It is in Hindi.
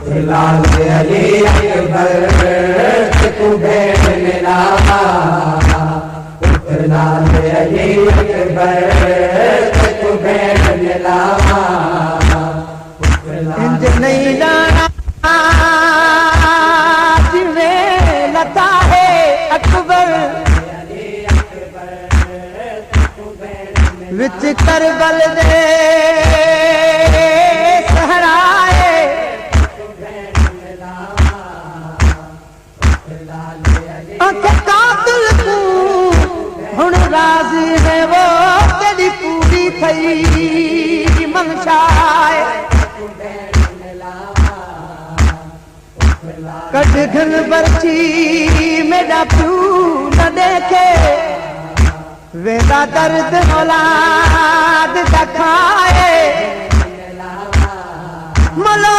लाल अली अकबर तू भेंट मिलावा, लाल अली अकबर तू भेंट मिलावा। इंज नहीं जाना जिवें लता है अकबर विच करबल दे सहराए, कातिल तू हुण राज़ी है वो तेरी पूरी थई मनशाए। कट घन बरछी मेरा प्यू न देखे, वेदा दर्द औलाद दखाए। मलो